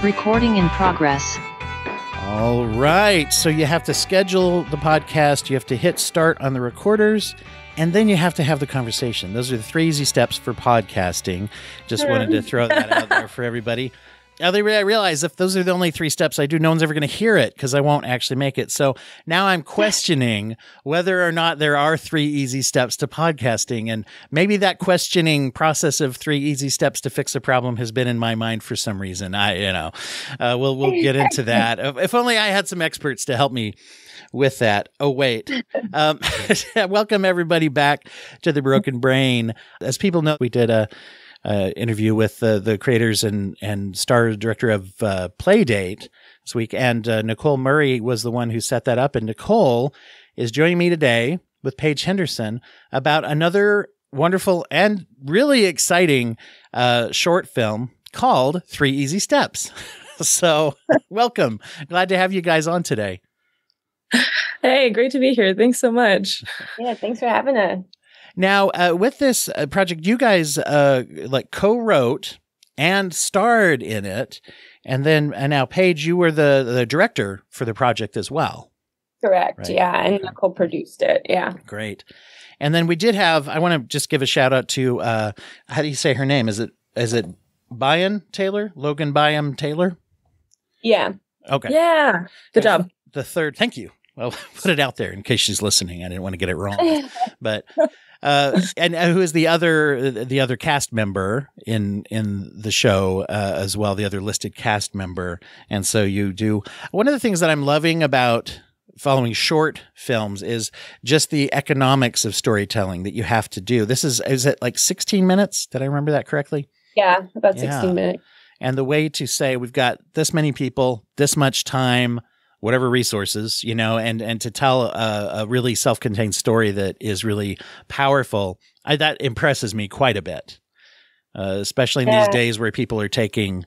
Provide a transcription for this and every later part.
Recording in progress. All right. So you have to schedule the podcast, you have to hit start on the recorders, and then you have to have the conversation. Those are the 3 easy steps for podcasting. Just wanted to throw that out there for everybody. Now, I realize if those are the only 3 steps I do, no one's ever going to hear it because I won't actually make it. So now I'm questioning whether or not there are 3 easy steps to podcasting. And maybe that questioning process of 3 easy steps to fix a problem has been in my mind for some reason. We'll get into that. If only I had some experts to help me with that. Oh, wait. Welcome everybody back to The Broken Brain. As people know, we did a interview with the creators and star director of Playdate this week. And Nicole Murray was the one who set that up. And Nicole is joining me today with Paige Henderson about another wonderful and really exciting short film called 3 Easy Steps. So welcome. Glad to have you guys on today. Hey, great to be here. Thanks so much. Yeah, thanks for having us. Now, with this project, you guys co-wrote and starred in it, and now Paige, you were the director for the project as well. Correct. Right? Yeah, and Nicole produced it. Yeah, great. And then we did have. I want to just give a shout out to how do you say her name? Is it Byam Taylor? Logan Byam Taylor? Yeah. Okay. Yeah. Good job. The third. Thank you. Well, put it out there in case she's listening. I didn't want to get it wrong, but. And who is the other cast member in the show as well, the other listed cast member. And so you do. One of the things that I'm loving about following short films is just the economics of storytelling that you have to do. Is it like 16 minutes? Did I remember that correctly? Yeah, about 16 minutes. And the way to say we've got this many people, this much time, whatever resources, and to tell a really self-contained story that is really powerful, that impresses me quite a bit, especially in these days where people are taking,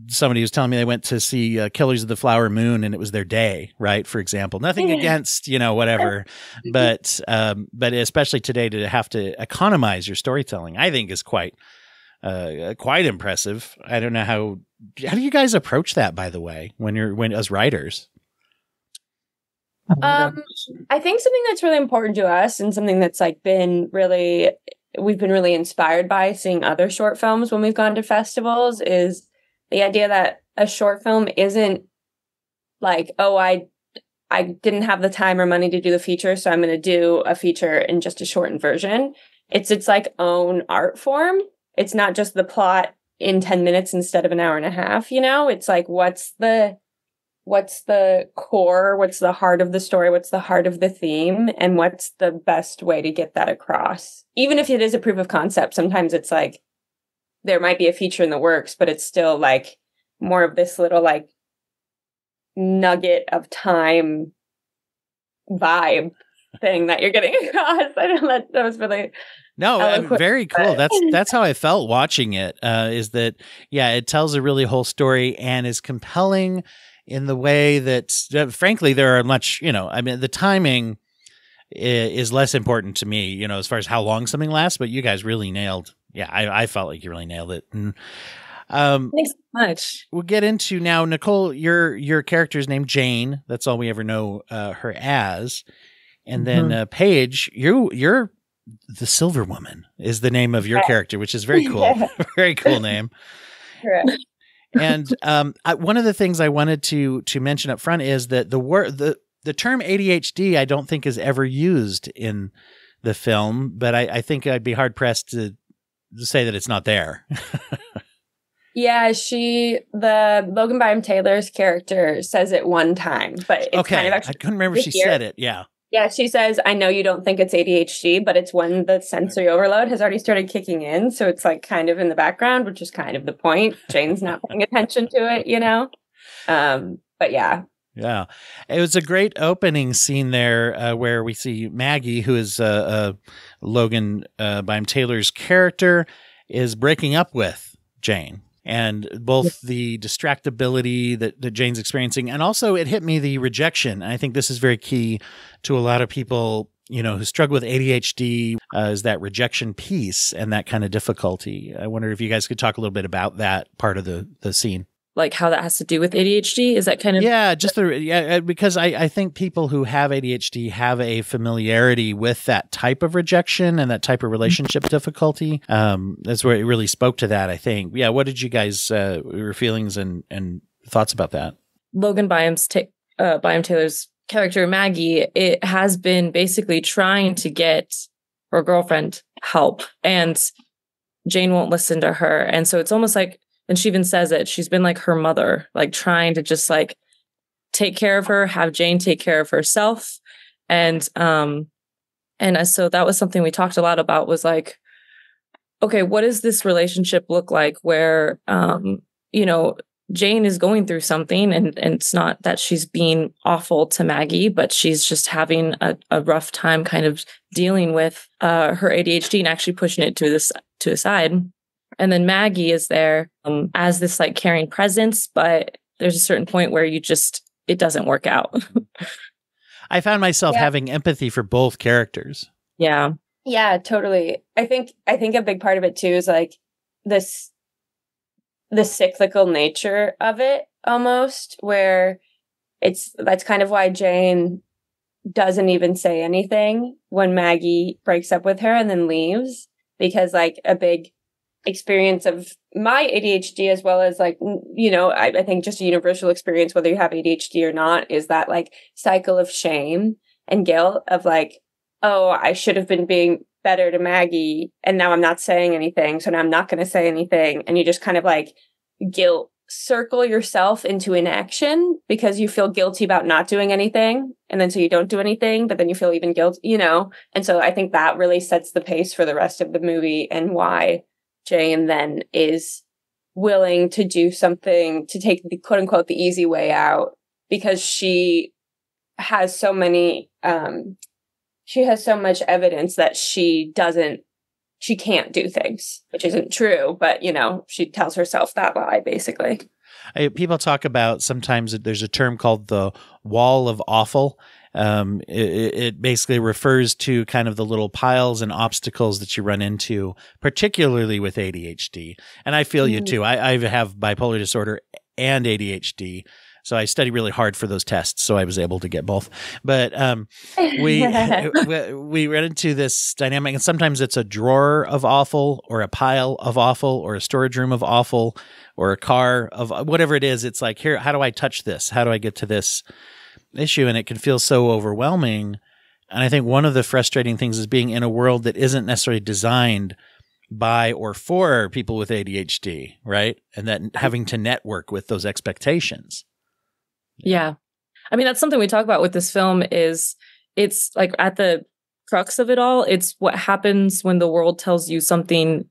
somebody was telling me they went to see Killers of the Flower Moon and it was their day, right? For example, nothing against, whatever, but especially today to have to economize your storytelling, I think is quite impressive. I don't know how do you guys approach that, by the way, when as writers? I think something that's really important to us and something that's we've been really inspired by seeing other short films when we've gone to festivals is the idea that a short film isn't like, oh, I didn't have the time or money to do the feature, so I'm going to do a feature in just a shortened version. It's own art form. It's not just the plot in 10 minutes instead of an hour and a half, It's like, what's the core? What's the heart of the story? What's the heart of the theme? And what's the best way to get that across? Even if it is a proof of concept, sometimes it's like, there might be a feature in the works, but it's still like more of this little like nugget of time vibe thing that you're getting across. I don't know, that was really... No, very cool. That's how I felt watching it, is that, it tells a really whole story and is compelling in the way that, frankly, there are much, the timing is less important to me, as far as how long something lasts, but you guys really nailed. Yeah, I felt like you really nailed it. And, thanks so much. We'll get into now, Nicole, your character's named Jane. That's all we ever know her as. And then Paige, you're the Silver Woman is the name of your character, which is very cool. Very cool name. Correct. And one of the things I wanted to mention up front is that the term ADHD I don't think is ever used in the film, but I think I'd be hard pressed to say that it's not there. Yeah, the Logan Byam Taylor's character says it one time, but it's kind of actually, I couldn't remember if she said it. Yeah. Yeah, she says, I know you don't think it's ADHD, but it's when the sensory overload has already started kicking in. So it's like kind of in the background, which is kind of the point. Jane's not paying attention to it, But yeah. Yeah. It was a great opening scene there where we see Maggie, who is Logan Byam Taylor's character, is breaking up with Jane. And both the distractibility that Jane's experiencing, and also it hit me the rejection. And I think this is very key to a lot of people who struggle with ADHD, is that rejection piece and that kind of difficulty. I wonder if you guys could talk a little bit about that part of the scene. Like how that has to do with ADHD? Is that kind of... Yeah, because I think people who have ADHD have a familiarity with that type of rejection and that type of relationship difficulty. That's where it really spoke to that, I think. Yeah, what did you guys, your feelings and thoughts about that? Logan Byam Taylor's character, Maggie, it has been basically trying to get her girlfriend help, and Jane won't listen to her. And so it's almost like, and she even says it, she's been like her mother, like trying to just like take care of her, have Jane take care of herself. And so that was something we talked a lot about, was like, okay, what does this relationship look like where, Jane is going through something, and it's not that she's being awful to Maggie, but she's just having a rough time kind of dealing with her ADHD and actually pushing it to the side. And then Maggie is there as this like caring presence, but there's a certain point where it doesn't work out. I found myself having empathy for both characters. Yeah. Yeah, totally. I think a big part of it too is like the cyclical nature of it almost, where that's kind of why Jane doesn't even say anything when Maggie breaks up with her and then leaves, because like a big experience of my ADHD, as well as like, I think just a universal experience, whether you have ADHD or not, is that like cycle of shame and guilt of like, oh, I should have been being better to Maggie, and now I'm not saying anything, so now I'm not going to say anything. And you just kind of like guilt circle yourself into inaction because you feel guilty about not doing anything. And then so you don't do anything, but then you feel even guilty, And so I think that really sets the pace for the rest of the movie, and why Jane then is willing to do something to take the quote unquote the easy way out, because she has so many, she has so much evidence that she can't do things, which isn't true, but she tells herself that lie basically. People talk about, sometimes there's a term called the wall of awful. It basically refers to kind of the little piles and obstacles that you run into, particularly with ADHD. And I feel you too. I have bipolar disorder and ADHD. So I studied really hard for those tests, so I was able to get both. But we run into this dynamic, and sometimes it's a drawer of awful, or a pile of awful, or a storage room of awful, or a car of whatever it is. It's like, here, how do I touch this? How do I get to this issue? And it can feel so overwhelming. And I think one of the frustrating things is being in a world that isn't necessarily designed by or for people with ADHD, right? And that having to network with those expectations. Yeah. I mean, that's something we talk about with this film, is it's like at the crux of it all, it's what happens when the world tells you something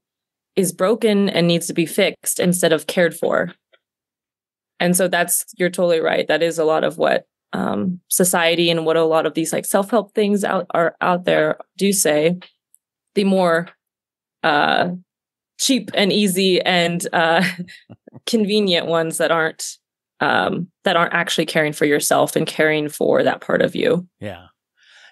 is broken and needs to be fixed instead of cared for. And so you're totally right. That is a lot of what society and what a lot of these like self-help things out there do say. The more cheap and easy and convenient ones that aren't actually caring for yourself and caring for that part of you. Yeah.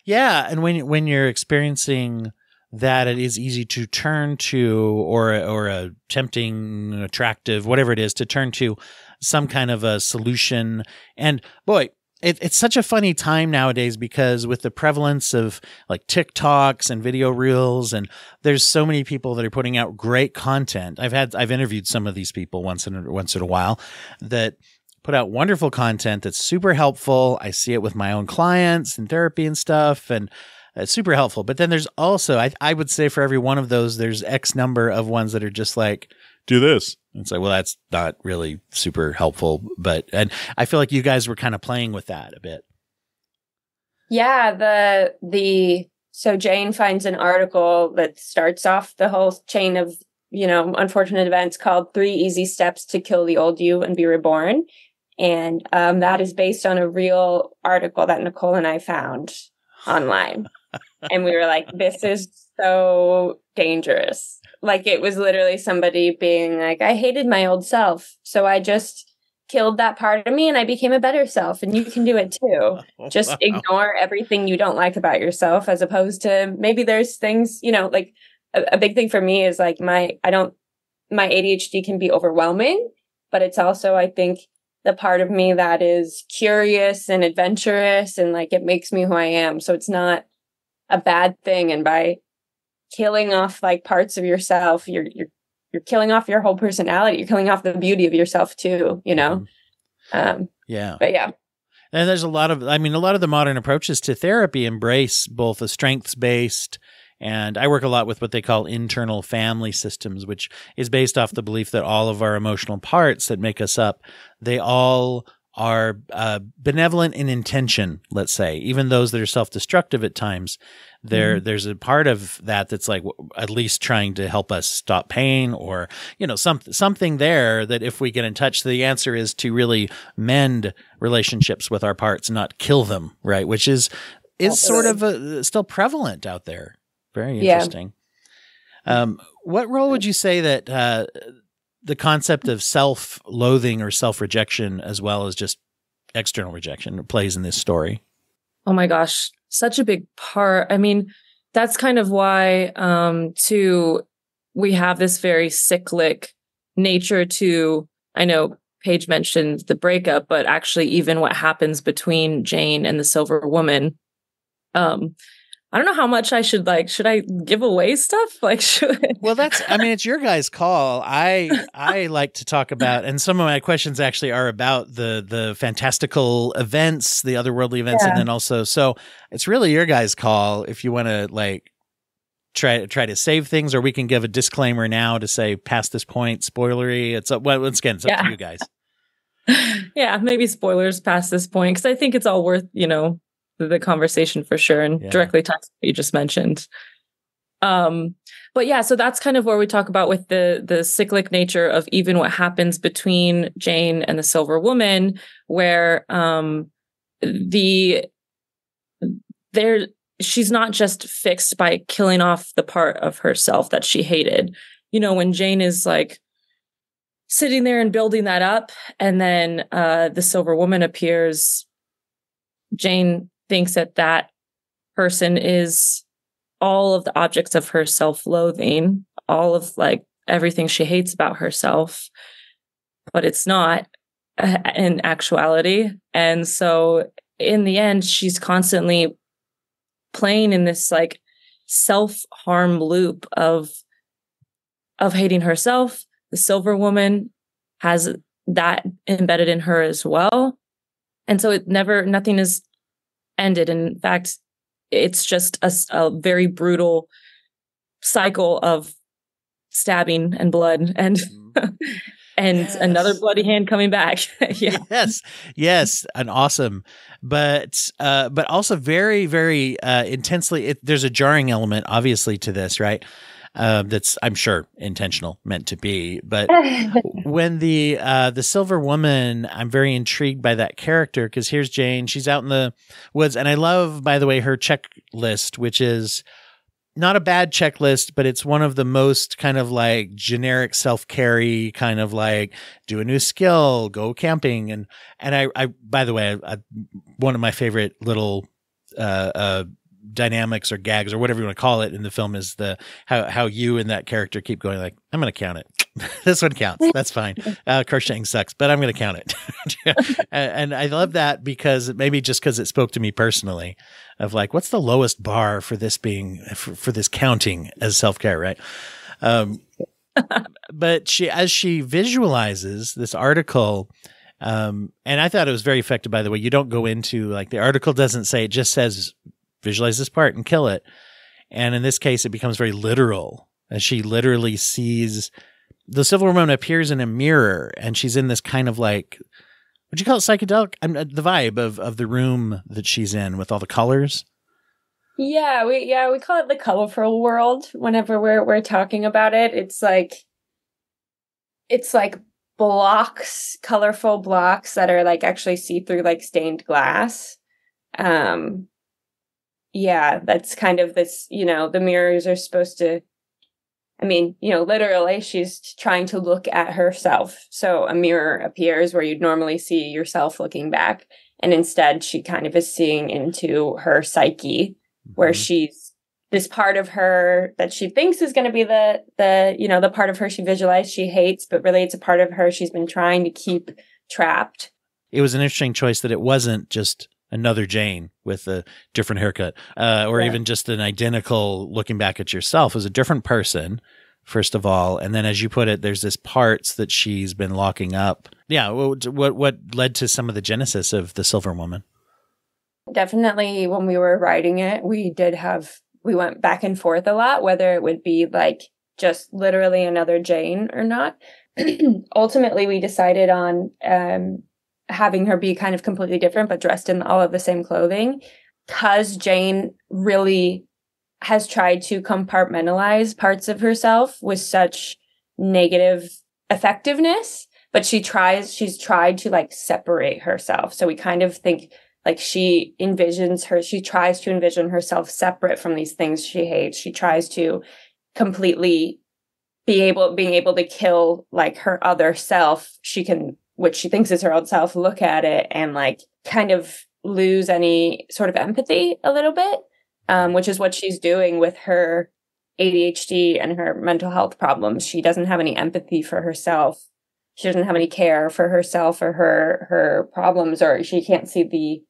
Yeah. And when you're experiencing that, it is easy to turn to, or a tempting, attractive, whatever it is, to turn to some kind of a solution. And boy, it's such a funny time nowadays, because with the prevalence of like TikToks and video reels, and there's so many people that are putting out great content. I've interviewed some of these people once in a while that put out wonderful content that's super helpful. I see it with my own clients in therapy and stuff, and it's super helpful. But then there's also, I would say for every one of those, there's X number of ones that are just like, do this. And it's like, well, that's not really super helpful. And I feel like you guys were kind of playing with that a bit. Yeah. So Jane finds an article that starts off the whole chain of, unfortunate events, called 3 Easy Steps to Kill the Old You and Be Reborn. And that is based on a real article that Nicole and I found online. And we were like, this is so dangerous. Like, it was literally somebody being like, I hated my old self, so I just killed that part of me and I became a better self, and you can do it too. Just ignore everything you don't like about yourself, as opposed to maybe there's things, like a big thing for me is like my ADHD can be overwhelming, but it's also, I think, the part of me that is curious and adventurous, and like it makes me who I am. So it's not a bad thing. And by killing off like parts of yourself, you're killing off your whole personality. You're killing off the beauty of yourself too, Yeah. But yeah. And there's a lot of the modern approaches to therapy embrace both a strengths-based, and I work a lot with what they call internal family systems, which is based off the belief that all of our emotional parts that make us up, they all are benevolent in intention, let's say, even those that are self-destructive at times. There's a part of that that's like at least trying to help us stop pain, or something there that if we get in touch, the answer is to really mend relationships with our parts, not kill them, right? Which is sort of still prevalent out there. Very interesting. What role would you say that the concept of self-loathing or self-rejection, as well as just external rejection, plays in this story? Oh my gosh, such a big part. I mean, that's kind of why, we have this very cyclic nature to, I know Paige mentioned the breakup, but actually even what happens between Jane and the Silver Woman. I don't know how much I should I give away stuff? Well, it's your guys' call. I like to talk about, and some of my questions actually are about the fantastical events, the otherworldly events. And then also, so it's really your guys' call if you want to try to save things, or we can give a disclaimer now to say past this point, spoilery. It's up to you guys. Yeah, maybe spoilers past this point, because I think it's all worth, the conversation for sure, and directly ties to what you just mentioned. But yeah, so that's kind of where we talk about with the cyclic nature of even what happens between Jane and the Silver Woman, where she's not just fixed by killing off the part of herself that she hated. When Jane is like sitting there and building that up, and then the Silver Woman appears, Jane thinks that person is all of the objects of her self-loathing, all of everything she hates about herself, but it's not in actuality. And so in the end, she's constantly playing in this self-harm loop of hating herself. The Silver Woman has that embedded in her as well. And so nothing is ended. In fact, it's just a very brutal cycle of stabbing and blood and another bloody hand coming back. Yes, and awesome, but also very, very intensely. There's a jarring element, obviously, to this, right? That's, I'm sure, intentional, meant to be. But when the Silver Woman, I'm very intrigued by that character, because here's Jane. She's out in the woods, and I love, by the way, her checklist, which is not a bad checklist, but it's one of the most kind of generic self-care, kind of do a new skill, go camping, and I by the way, one of my favorite little dynamics or gags or whatever you want to call it in the film is how you and that character keep going I'm going to count it. This one counts. That's fine. Crocheting sucks, but I'm going to count it. And I love that because it spoke to me personally of what's the lowest bar for this being for this counting as self-care, right? But as she visualizes this article, and I thought it was very effective, by the way. You don't go into the article doesn't say, it just says visualize this part and kill it. And in this case, it becomes very literal, as she literally sees the Silver Woman appears in a mirror, and she's in this kind of would you call it psychedelic? The vibe of the room that she's in with all the colors. We call it the colorful world whenever we're talking about it. It's blocks, colorful blocks that are actually see through stained glass. That's kind of this, the mirrors are supposed to I mean, literally she's trying to look at herself. So a mirror appears where you'd normally see yourself looking back. And instead she kind of is seeing into her psyche, where she's this part of her that she thinks is going to be the part of her she visualized she hates, but really it's a part of her she's been trying to keep trapped. It was an interesting choice that it wasn't just another Jane with a different haircut, or even just an identical looking back at yourself. It was a different person, first of all. And then, as you put it, there's this parts that she's been locking up. Yeah. What led to some of the genesis of the Silver Woman? Definitely when we were writing it, we went back and forth a lot, whether it would be like just literally another Jane or not. Ultimately, we decided on having her be kind of completely different, but dressed in all of the same clothing, because Jane really has tried to compartmentalize parts of herself with such negative effectiveness, but she's tried to like separate herself. So we kind of think like she tries to envision herself separate from these things she hates. She tries to completely being able to kill like her other self. Which she thinks is her old self, look at it and like kind of lose any sort of empathy a little bit, which is what she's doing with her ADHD and her mental health problems. She doesn't have any empathy for herself. She doesn't have any care for herself or her problems, or she can't see the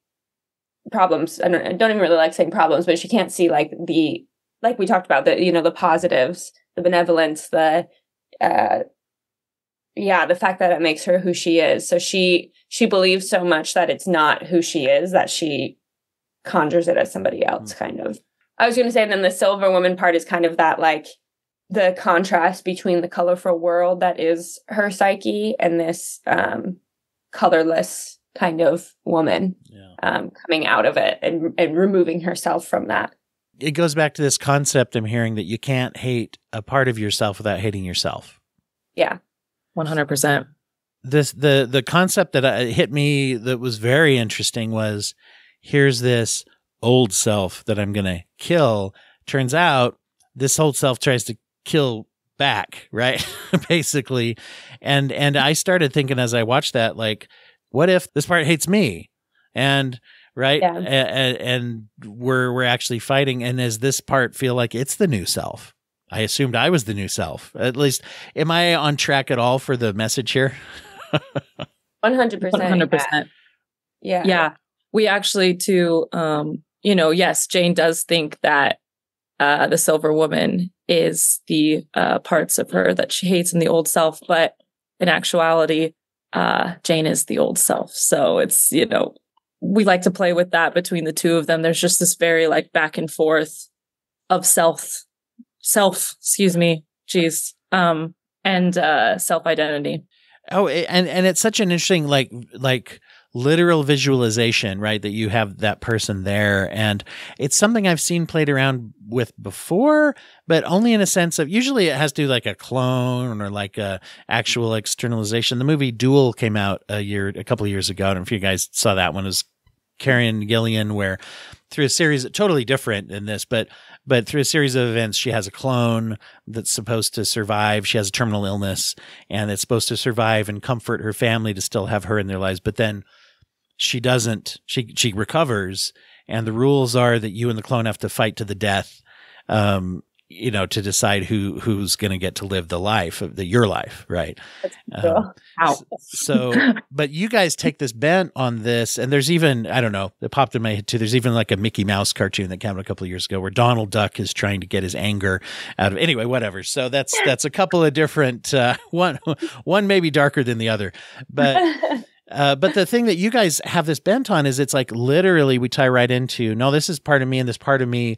problems. I don't even really like saying problems, but she can't see like we talked about, the positives, the benevolence, the fact that it makes her who she is. So she believes so much that it's not who she is that she conjures it as somebody else, kind of. I was going to say, then the Silver Woman part is kind of that, like, the contrast between the colorful world that is her psyche and this colorless kind of woman coming out of it and removing herself from that. It goes back to this concept I'm hearing that you can't hate a part of yourself without hating yourself. Yeah. 100%. The concept that hit me that was very interesting was, here's this old self that I'm going to kill. Turns out this old self tries to kill back, right? Basically. And I started thinking as I watched that, like, what if this part hates me? And right. Yeah. And we're actually fighting. And does this part feel like it's the new self? I assumed I was the new self. At least, am I on track at all for the message here? 100%. 100%. Yeah. Yeah. We actually too, yes, Jane does think that the Silver Woman is the parts of her that she hates in the old self, but in actuality, Jane is the old self. So it's, we like to play with that between the two of them. There's just this very like back and forth of self, and self-identity. Oh, and it's such an interesting, like literal visualization, right? That you have that person there. And it's something I've seen played around with before, but only in a sense of, usually it has to do like a clone or like a actual externalization. The movie Duel came out a couple of years ago. I don't know if you guys saw that one. It was Karen Gillian, where through a series, totally different than this, but through a series of events, she has a clone that's supposed to survive. She has a terminal illness, and it's supposed to survive and comfort her family to still have her in their lives. But then she doesn't. She recovers, and the rules are that you and the clone have to fight to the death, to decide who's going to get to live the life of your life, right? Cool. So, but you guys take this bent on this, and there's even, I don't know, it popped in my head too. There's even like a Mickey Mouse cartoon that came out a couple of years ago where Donald Duck is trying to get his anger out of. Anyway, whatever. So that's a couple of different. One may be darker than the other, but. But the thing that you guys have this bent on is it's like literally we tie right into, no, this is part of me and this part of me.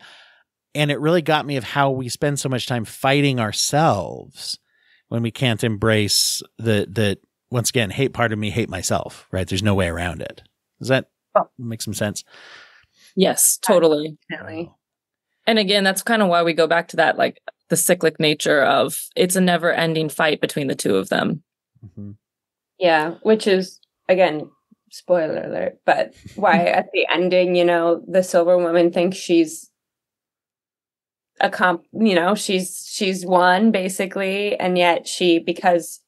And it really got me of how we spend so much time fighting ourselves when we can't embrace that once again, hate part of me, hate myself, right? There's no way around it. Does that make some sense? Yes, totally. Definitely. And again, that's kind of why we go back to that, like the cyclic nature of it's a never ending fight between the two of them. Mm-hmm. Yeah. Which is, again, spoiler alert, but why at the ending, the Silver Woman thinks she's she's won basically. And yet because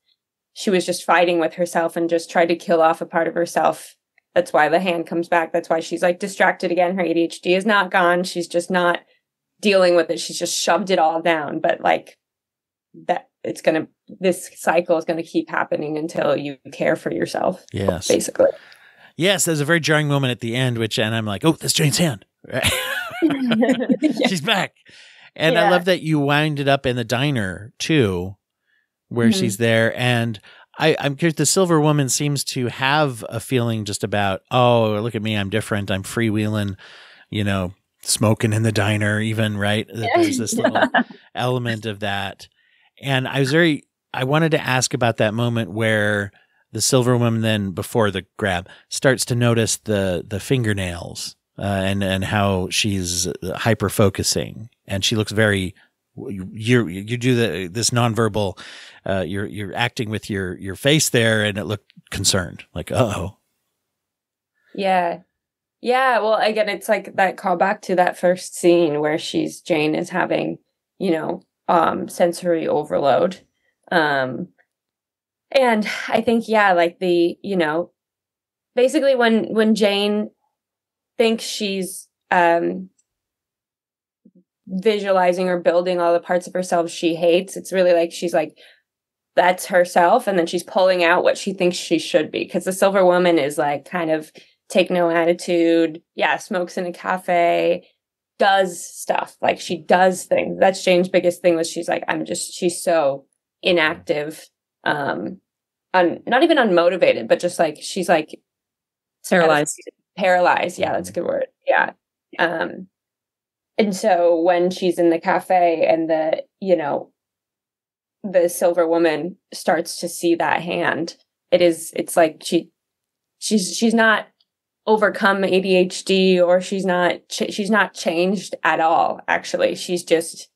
she was just fighting with herself and just tried to kill off a part of herself. That's why the hand comes back. That's why she's like distracted again. Her ADHD is not gone. She's just not dealing with it. She's just shoved it all down. But like that, this cycle is going to keep happening until you care for yourself. Yes. Basically. Yes. There's a very jarring moment at the end, and I'm like, oh, that's Jane's hand. She's back. And I love that you wound it up in the diner too, where she's there. And I'm curious, the Silver Woman seems to have a feeling just about, oh, look at me, I'm different. I'm freewheeling, smoking in the diner even, right? There's this little element of that. And I wanted to ask about that moment where the Silver Woman then, before the grab, starts to notice the fingernails and how she's hyper focusing, and she looks very. You do this nonverbal. You're acting with your face there, and it looked concerned, like uh-oh. Yeah. Well, again, it's like that callback to that first scene where Jane is having, sensory overload. And I think, like basically when Jane thinks she's, visualizing or building all the parts of herself she hates, it's really like she's like, that's herself, and then she's pulling out what she thinks she should be, because the Silver Woman is like kind of take no attitude, smokes in a cafe, does stuff, like she does things. That's Jane's biggest thing, was she's like, she's so inactive, not even unmotivated, but just like she's like paralyzed. That's a good word. And so when she's in the cafe and the Silver Woman starts to see that hand, it's like she's not overcome ADHD, or she's not changed at all. Actually, she's just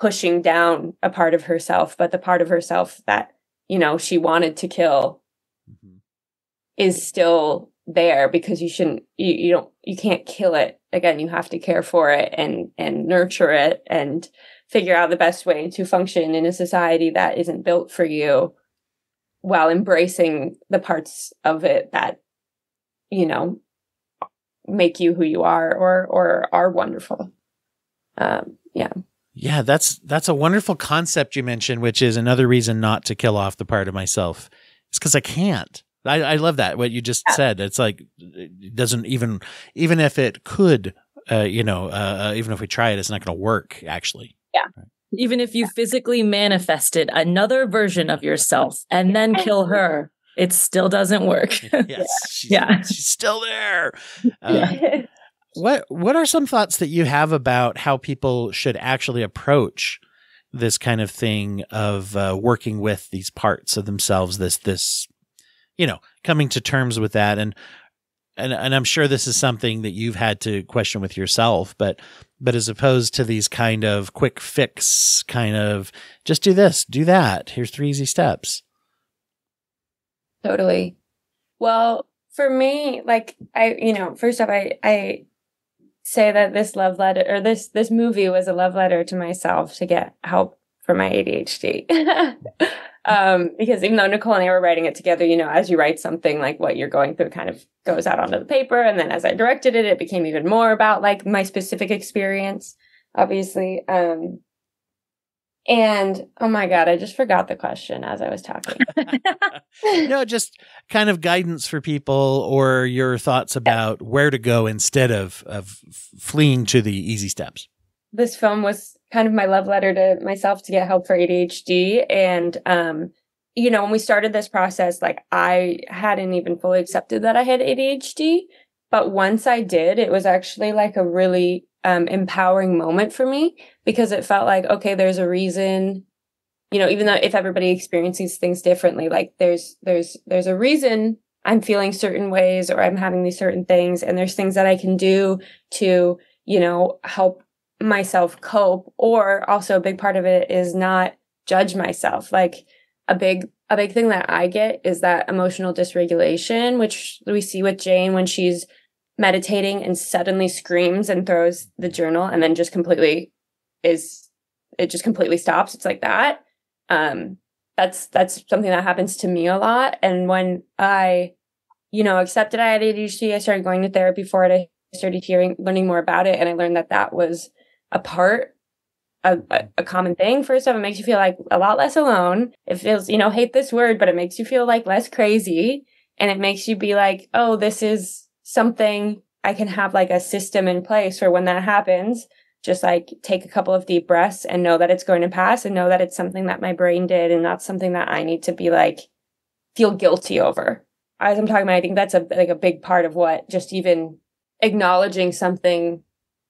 pushing down a part of herself, but the part of herself that, she wanted to kill is still there, because you can't kill it. Again, you have to care for it and nurture it and figure out the best way to function in a society that isn't built for you, while embracing the parts of it that, make you who you are or are wonderful. Yeah, that's a wonderful concept you mentioned, which is another reason not to kill off the part of myself. It's because I can't. I love that, what you just said. It's like, it doesn't even if it could, even if we try it, it's not going to work, actually. Yeah. Right. Even if you physically manifested another version of yourself and then kill her, it still doesn't work. Yes. She's still there. What are some thoughts that you have about how people should actually approach this kind of thing of working with these parts of themselves, this coming to terms with that? And I'm sure this is something that you've had to question with yourself, but as opposed to these kind of quick fix, kind of just do this, do that, here's 3 easy steps. Totally. Well, for me, like first off, I say that this love letter, or this movie, was a love letter to myself to get help for my ADHD. Because even though Nicole and I were writing it together, as you write something, like what you're going through kind of goes out onto the paper. And then as I directed it, it became even more about like my specific experience, obviously. And oh my God, I just forgot the question as I was talking. No, just kind of guidance for people, or your thoughts about where to go instead of fleeing to the easy steps. This film was kind of my love letter to myself to get help for ADHD. And, when we started this process, like I hadn't even fully accepted that I had ADHD. But once I did, it was actually like a really empowering moment for me, because it felt like, okay, there's a reason, even though if everybody experiences things differently, like there's a reason I'm feeling certain ways, or I'm having these certain things, and there's things that I can do to, help myself cope. Or also a big part of it is not judge myself. Like a big thing that I get is that emotional dysregulation, which we see with Jane when she's meditating and suddenly screams and throws the journal and then just completely it just completely stops. It's like that. That's something that happens to me a lot. And when I, accepted I had ADHD, I started going to therapy for it. I started learning more about it. And I learned that was a common thing. First off, it makes you feel like a lot less alone. It feels, hate this word, but it makes you feel like less crazy. And it makes you be like, oh, this is something I can have like a system in place for when that happens. Just like take a couple of deep breaths and know that it's going to pass and know that it's something that my brain did and not something that I need to be like, feel guilty over. As I'm talking about, I think that's a big part of what just even acknowledging something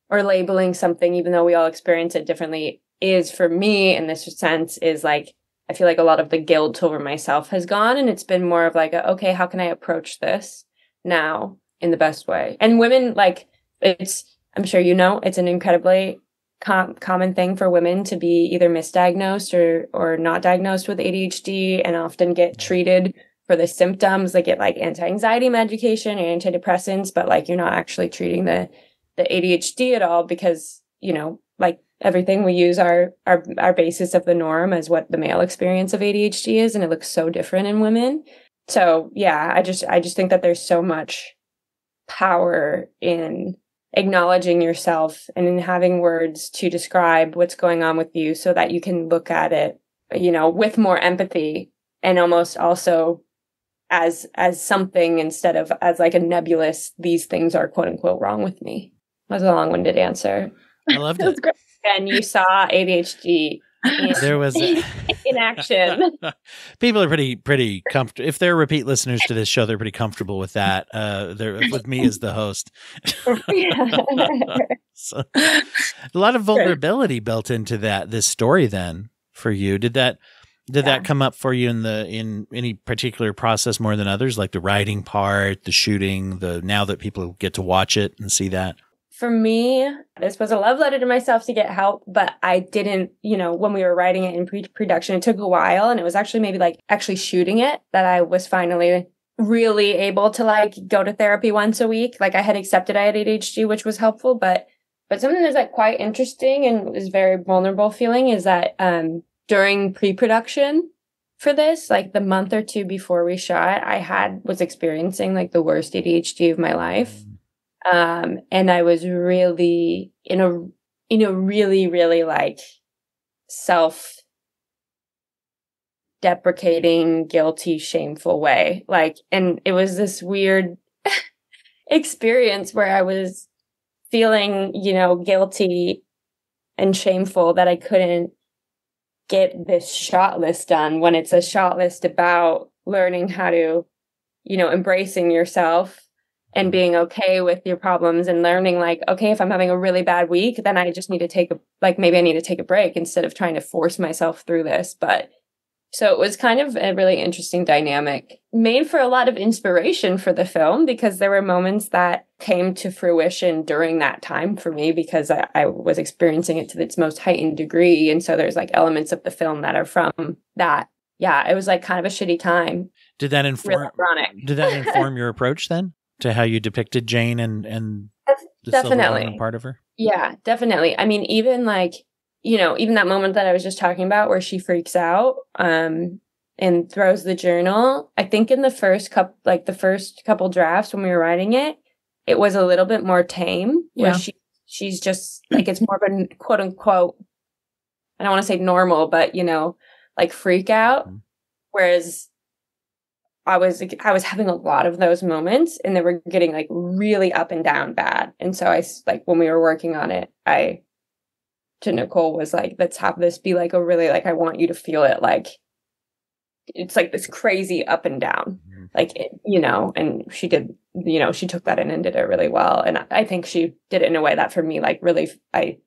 or labeling something, even though we all experience it differently, is for me in this sense is like, I feel like a lot of the guilt over myself has gone, and it's been more of like, okay, how can I approach this now in the best way? And women, like, I'm sure it's an incredibly common thing for women to be either misdiagnosed or not diagnosed with ADHD and often get treated for the symptoms. They get like anti-anxiety medication and antidepressants, but like you're not actually treating the ADHD at all because, like everything we use our basis of the norm as what the male experience of ADHD is. And it looks so different in women. So yeah, I just think that there's so much power in acknowledging yourself and in having words to describe what's going on with you so that you can look at it, with more empathy and almost also as something instead of as like a nebulous, these things are quote unquote wrong with me. That was a long-winded answer. I loved it. And you saw ADHD there was in action. People are pretty comfortable. If they're repeat listeners to this show, they're pretty comfortable with that. They're with me as the host. So, a lot of vulnerability built into this story then for you. Did that come up for you in any particular process more than others, like the writing part, the shooting, now that people get to watch it and see that? For me, this was a love letter to myself to get help, but I didn't, when we were writing it in pre-production, it took a while, and it was actually maybe like actually shooting it that I was finally really able to like go to therapy once a week. Like I had accepted I had ADHD, which was helpful, but something that's like quite interesting and is very vulnerable feeling is that during pre-production for this, like the month or two before we shot, was experiencing like the worst ADHD of my life. And I was really in a really, really like self-deprecating, guilty, shameful way. Like, and it was this weird experience where I was feeling, guilty and shameful that I couldn't get this shot list done when it's a shot list about learning how to, embracing yourself and being okay with your problems and learning like, okay, if I'm having a really bad week, then I just need to maybe I need to take a break instead of trying to force myself through this. But so it was kind of a really interesting dynamic, made for a lot of inspiration for the film because there were moments that came to fruition during that time for me because I was experiencing it to its most heightened degree. And so there's like elements of the film that are from that. Yeah, it was like kind of a shitty time. Did that inform your approach then to how you depicted Jane and the silver ornament part of her? Yeah, definitely. I mean, even like, even that moment that I was just talking about where she freaks out and throws the journal, I think in the first couple drafts when we were writing it, it was a little bit more tame where she's just like, it's more of a quote unquote, I don't want to say normal, but like freak out. Mm-hmm. Whereas I was having a lot of those moments and they were getting like really up and down bad. And so I like when we were working on it, to Nicole was like, let's have this be like a really, like, I want you to feel it like it's like this crazy up and down, like, and she did, she took that in and did it really well. And I think she did it in a way that for me, like really, I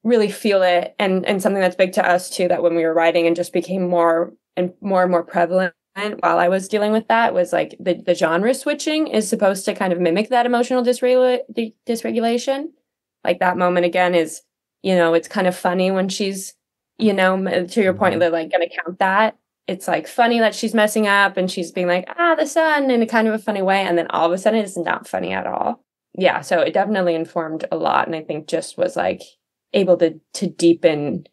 really feel it. And something that's big to us too, that when we were writing and just became more and more prevalent while I was dealing with that was like the genre switching is supposed to kind of mimic that emotional dysregulation. Like that moment again is, it's kind of funny when she's, to your point, they're like going to count that. It's like funny that she's messing up and she's being like, the sun in a kind of a funny way. And then all of a sudden it's not funny at all. Yeah. So it definitely informed a lot. And I think just was like, able to deepen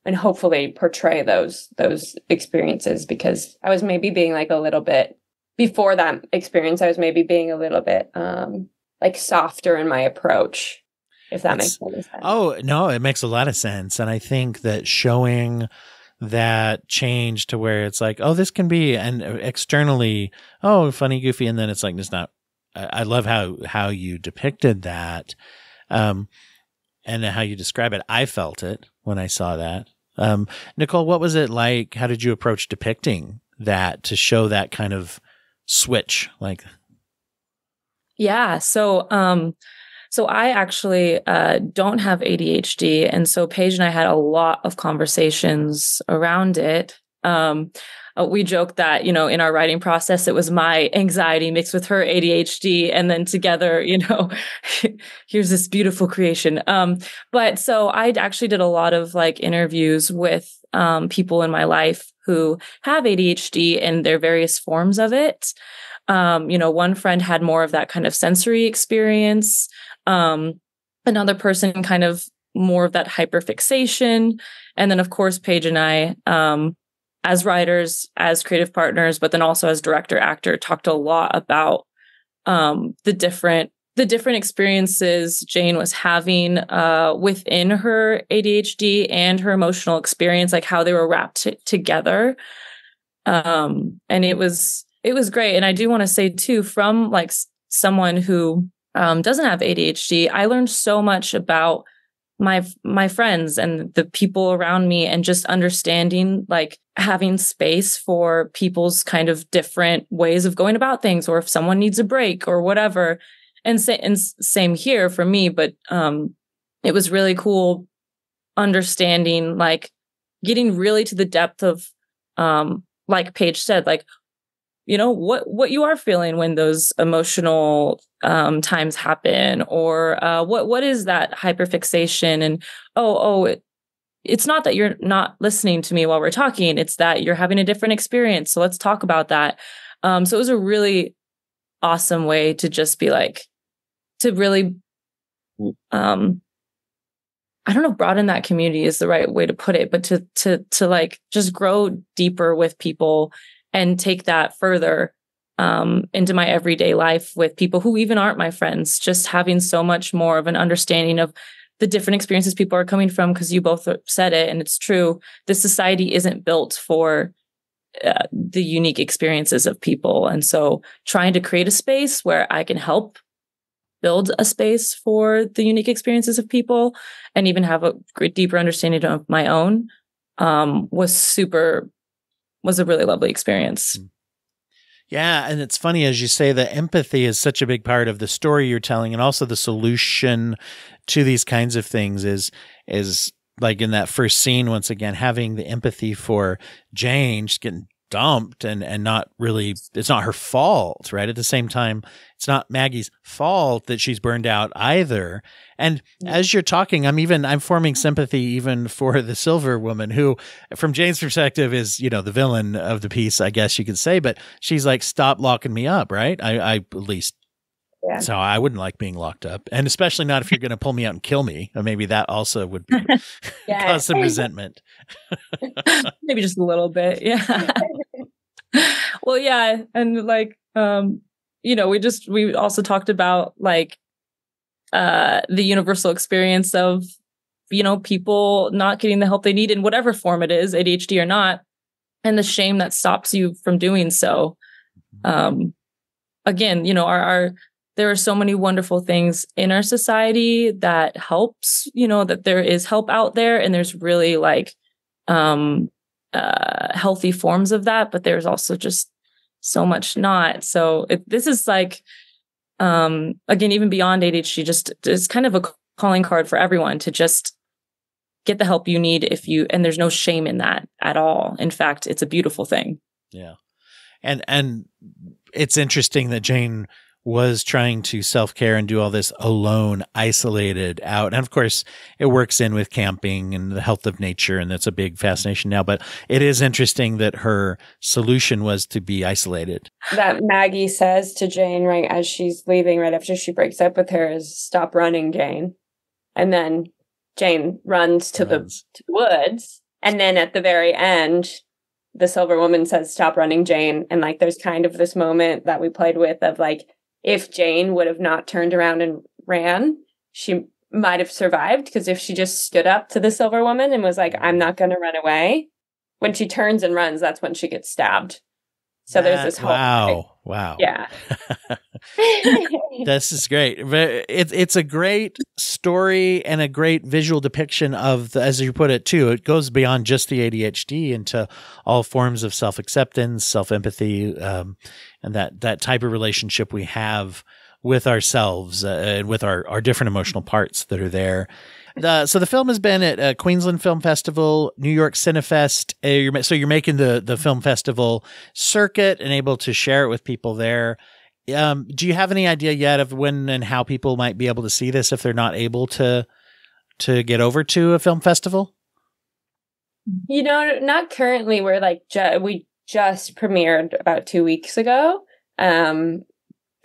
and hopefully portray those experiences, because I was maybe being like a little bit before that experience, I was maybe being a little bit like softer in my approach, if that makes any sense. Oh, no, it makes a lot of sense. And I think that showing that change to where it's like, oh, this can be, and externally, oh, funny, goofy, and then it's like, it's not. I love how you depicted that, and how you describe it. I felt it when I saw that. Nicole, what was it like? How did you approach depicting that to show that kind of switch? Like, yeah, so I actually don't have ADHD, and so Paige and I had a lot of conversations around it. We joked that, you know, in our writing process, it was my anxiety mixed with her ADHD, and then together, you know, here's this beautiful creation. But so I actually did a lot of like interviews with people in my life who have ADHD and their various forms of it. You know, one friend had more of that kind of sensory experience. Another person kind of more of that hyperfixation. And then, of course, Paige and I, as writers, as creative partners, but then also as director, actor, talked a lot about the different experiences Jane was having within her ADHD and her emotional experience, like how they were wrapped together. And it was great. And I do want to say too, from like someone who doesn't have ADHD, I learned so much about my friends and the people around me, and just understanding, like having space for people's kind of different ways of going about things, or if someone needs a break or whatever. And same here for me, but it was really cool understanding, like getting really to the depth of like Paige said, like, you know, what you are feeling when those emotional times happen, or what is that hyperfixation, and it's not that you're not listening to me while we're talking, it's that you're having a different experience, so let's talk about that. So it was a really awesome way to just be like, to really I don't know if broaden that community is the right way to put it, but to like just grow deeper with people and take that further into my everyday life with people who even aren't my friends, just having so much more of an understanding of the different experiences people are coming from. Because you both said it, and it's true. This society isn't built for the unique experiences of people. And so trying to create a space where I can help build a space for the unique experiences of people, and even have a great deeper understanding of my own, was a really lovely experience. Yeah. And it's funny, as you say, that empathy is such a big part of the story you're telling, and also the solution to these kinds of things is like in that first scene, once again, having the empathy for Jane. She's getting dumped and not really, it's not her fault, right? At the same time, it's not Maggie's fault that she's burned out either. And as you're talking, I'm forming sympathy even for the Silver woman, who from Jane's perspective is, you know, the villain of the piece, I guess you could say, but she's like, stop locking me up, right? I at least, yeah. So I wouldn't like being locked up, and especially not if you're going to pull me out and kill me. Or maybe that also would be cause some resentment. Maybe just a little bit. Yeah. Well, yeah. And like, you know, we also talked about like, the universal experience of, you know, people not getting the help they need in whatever form it is, ADHD or not, and the shame that stops you from doing so. Again, you know, there are so many wonderful things in our society that helps, you know, that there is help out there, and there's really like, healthy forms of that, but there's also just so much not. So this is like, again, even beyond ADHD, just it's kind of a calling card for everyone to just get the help you need and there's no shame in that at all. In fact, it's a beautiful thing. Yeah. And it's interesting that Jane was trying to self-care and do all this alone, isolated out. And of course, it works in with camping and the health of nature, and that's a big fascination now. But it is interesting that her solution was to be isolated. That Maggie says to Jane right as she's leaving, right after she breaks up with her, is stop running, Jane. And then Jane runs to the woods. And then at the very end, the Silver Woman says, "Stop running, Jane." And like, there's kind of this moment that we played with of like, if Jane would have not turned around and ran, she might have survived. Because if she just stood up to the Silver Woman and was like, "I'm not going to run away," when she turns and runs, that's when she gets stabbed. So there's this whole wow. Yeah. This is great. It's a great story and a great visual depiction of, as you put it too, it goes beyond just the ADHD into all forms of self-acceptance, self-empathy, and that type of relationship we have with ourselves and with our different emotional parts that are there. So the film has been at Queensland Film Festival, New York Cinefest. So you're making the film festival circuit and able to share it with people there. Do you have any idea yet of when and how people might be able to see this if they're not able to get over to a film festival? Not currently. We're like, we just premiered about 2 weeks ago.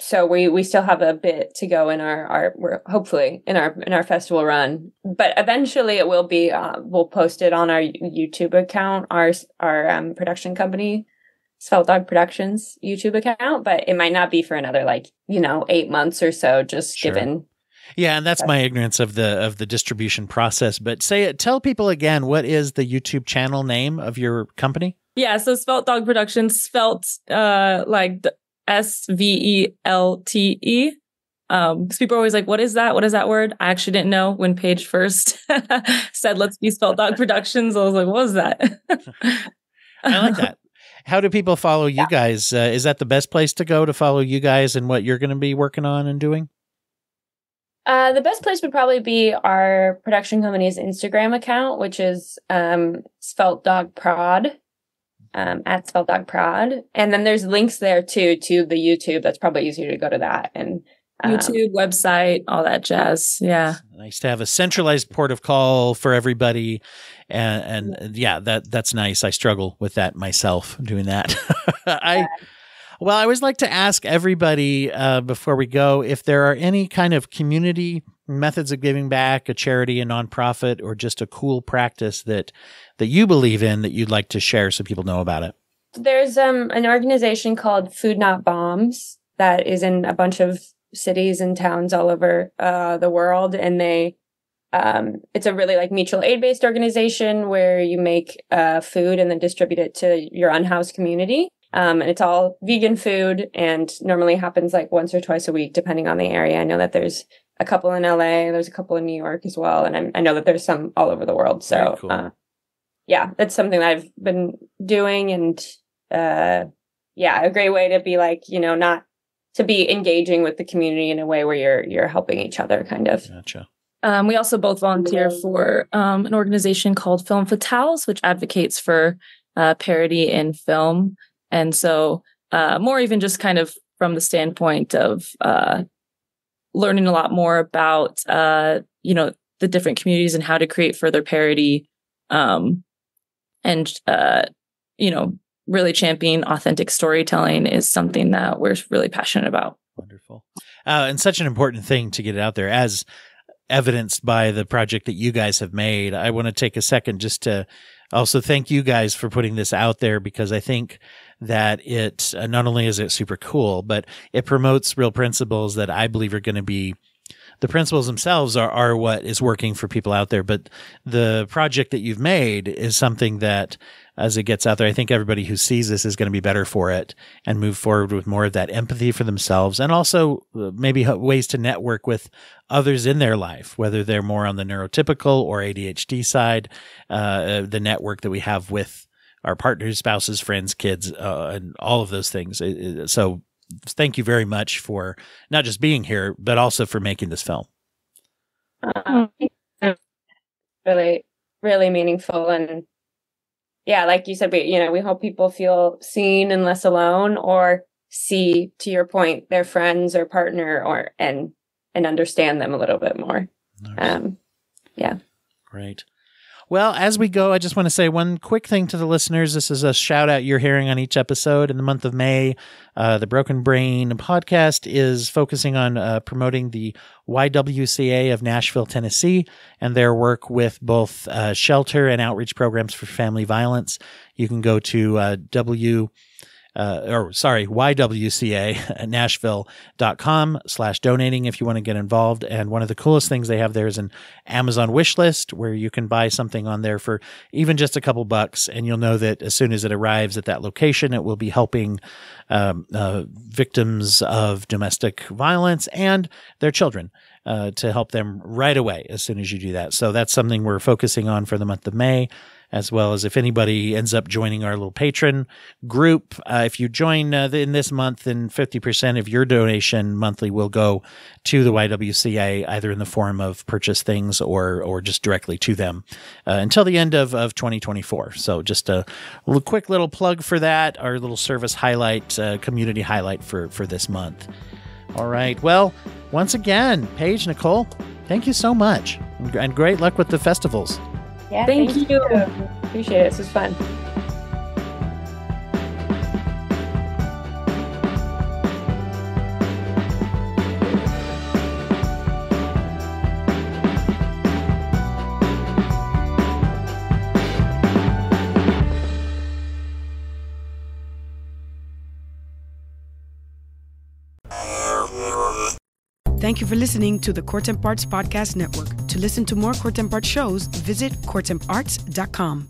So we still have a bit to go in we're hopefully in our festival run, but eventually it will be, we'll post it on our YouTube account, our production company, Svelte Productions YouTube account, but it might not be for another 8 months or so, just given. Yeah. And that's my ignorance of the distribution process, but tell people again, what is the YouTube channel name of your company? Yeah. So Svelte Dog Productions, Svelte, like the SVELTE. Because people are always like, what is that? What is that word? I actually didn't know when Paige first said, "Let's be Svelte Dog Productions." I was like, what was that? I like that. How do people follow you guys? Is that the best place to go to follow you guys and what you're going to be working on and doing? The best place would probably be our production company's Instagram account, which is Svelte Dog Prod. At Svelte Dog Prod. And then there's links there too to the YouTube. That's probably easier to go to that. And YouTube, website, all that jazz. Yeah. It's nice to have a centralized port of call for everybody. And yeah, that's nice. I struggle with that myself, doing that. I always like to ask everybody before we go if there are any kind of community methods of giving back, a charity, a nonprofit, or just a cool practice that you believe in that you'd like to share so people know about it. There's an organization called Food Not Bombs that is in a bunch of cities and towns all over the world, and it's a really mutual aid based organization where you make food and then distribute it to your unhoused community. And it's all vegan food, and normally happens once or twice a week, depending on the area. I know that there's a couple in LA, there's a couple in New York as well, and I know that there's some all over the world. So, cool. Yeah, that's something that I've been doing, and a great way to be not to be engaging with the community in a way where you're helping each other, kind of. Gotcha. We also both volunteer for an organization called Film Fatales, which advocates for parody in film. And so more even just kind of from the standpoint of learning a lot more about, the different communities and how to create further parody and really championing authentic storytelling is something that we're really passionate about. Wonderful. And such an important thing to get it out there, as evidenced by the project that you guys have made. I want to take a second just to also thank you guys for putting this out there, because I think that it not only is it super cool, but it promotes real principles that I believe are going to be the principles themselves are what is working for people out there. But the project that you've made is something that, as it gets out there, I think everybody who sees this is going to be better for it and move forward with more of that empathy for themselves, and also maybe ways to network with others in their life, whether they're more on the neurotypical or ADHD side, the network that we have with our partners, spouses, friends, kids, and all of those things. So thank you very much for not just being here, but also for making this film. Really, really meaningful. And yeah, like you said, we hope people feel seen and less alone, or see, to your point, their friends or partner, and understand them a little bit more. Nice. Yeah. Great. Well, as we go, I just want to say one quick thing to the listeners. This is a shout out you're hearing on each episode. In the month of May, the Broken Brain podcast is focusing on promoting the YWCA of Nashville, Tennessee, and their work with both shelter and outreach programs for family violence. You can go to YWCA Nashville.com/donating if you want to get involved. And one of the coolest things they have there is an Amazon wish list where you can buy something on there for even just a couple bucks. And you'll know that as soon as it arrives at that location, it will be helping victims of domestic violence and their children to help them right away as soon as you do that. So that's something we're focusing on for the month of May, as well as if anybody ends up joining our little patron group. If you join in this month, then 50% of your donation monthly will go to the YWCA, either in the form of purchase things or just directly to them until the end of 2024. So just a quick little plug for that, our little service highlight, community highlight for this month. All right. Well, once again, Paige, Nicole, thank you so much. And great luck with the festivals. Yeah, Thank you. Appreciate it. This was fun. Thank you for listening to the Court and Parts Podcast Network. To listen to more Court and Parts shows, visit courtandarts.com.